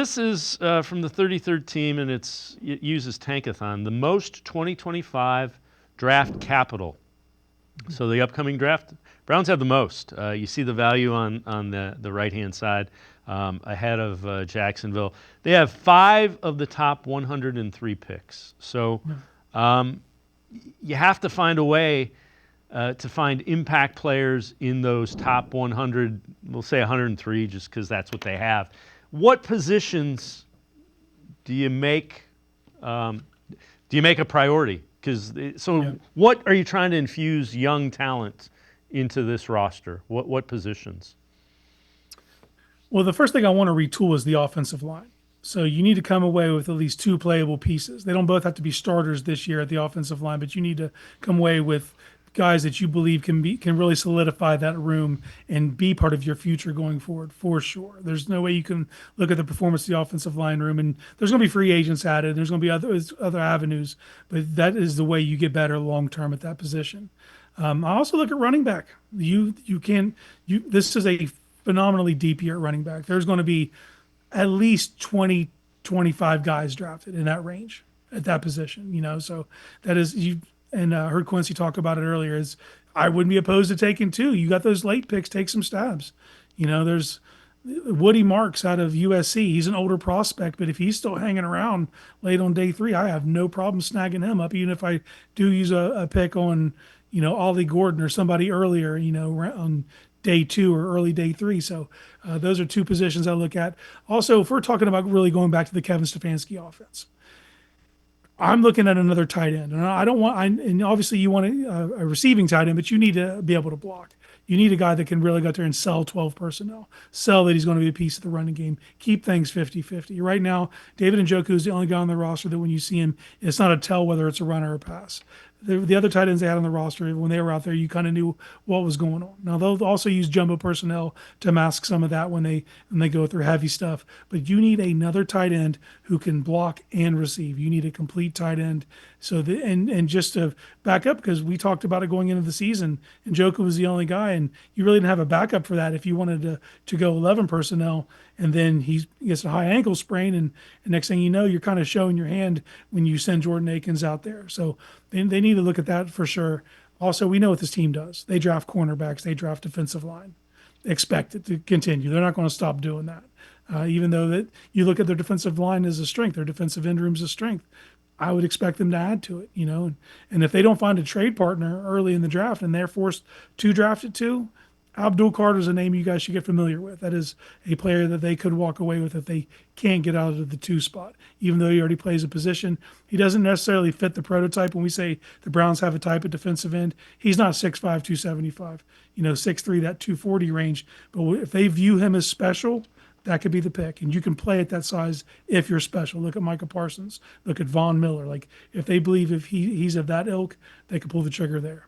This is from the 33rd team, and it uses Tankathon, the most 2025 draft capital. So the upcoming draft, Browns have the most. You see the value on the right-hand side ahead of Jacksonville. They have 5 of the top 103 picks. So you have to find a way to find impact players in those top 100, we'll say 103 just because that's what they have. What positions do you make a priority? What are you trying to infuse young talent into this roster? What positions? Well, the first thing I want to retool is the offensive line. So you need to come away with at least 2 playable pieces. They don't both have to be starters this year at the offensive line, but you need to come away with guys that you believe can really solidify that room and be part of your future going forward for sure. There's no way you can look at the performance of the offensive line room, and there's going to be free agents added. There's going to be other avenues, but that is the way you get better long term at that position. I also look at running back. This is a phenomenally deep year at running back. There's going to be at least 20, 25 guys drafted in that range at that position. So that is you. And I heard Quincy talk about it earlier, is I wouldn't be opposed to taking 2. You got those late picks, take some stabs. There's Woody Marks out of USC. He's an older prospect, but if he's still hanging around late on day 3, I have no problem snagging him up, even if I do use a pick on, Ollie Gordon or somebody earlier, on day 2 or early day 3. So those are 2 positions I look at. Also, if we're talking about really going back to the Kevin Stefanski offense, I'm looking at another tight end, and and obviously you want a receiving tight end, but you need to be able to block. You need a guy that can really go out there and sell 12 personnel, sell that he's going to be a piece of the running game, keep things 50-50. Right now, David Njoku is the only guy on the roster that when you see him, it's not a tell whether it's a run or a pass. The other tight ends they had on the roster, when they were out there, you kind of knew what was going on. Now, they'll also use jumbo personnel to mask some of that when they go through heavy stuff. But you need another tight end who can block and receive. You need a complete tight end. And just to back up, because we talked about it going into the season, and Njoku was the only guy, and you really didn't have a backup for that if you wanted to go 11 personnel, and then he gets a high ankle sprain, and next thing you know, you're kind of showing your hand when you send Jordan Akins out there. So they need to look at that for sure. Also, we know what this team does. They draft cornerbacks. They draft defensive line. Expect it to continue. They're not going to stop doing that. Even though that you look at their defensive line as a strength, their defensive end room is a strength. I would expect them to add to it, And if they don't find a trade partner early in the draft and they're forced to draft it too, Abdul Carter is a name you guys should get familiar with. That is a player that they could walk away with if they can't get out of the 2 spot. Even though he already plays a position, he doesn't necessarily fit the prototype. When we say the Browns have a type of defensive end, he's not 6'5", 275, 6'3", that 240 range. But if they view him as special, that could be the pick. And you can play at that size if you're special. Look at Micah Parsons. Look at Von Miller. Like, if they believe if he's of that ilk, they could pull the trigger there.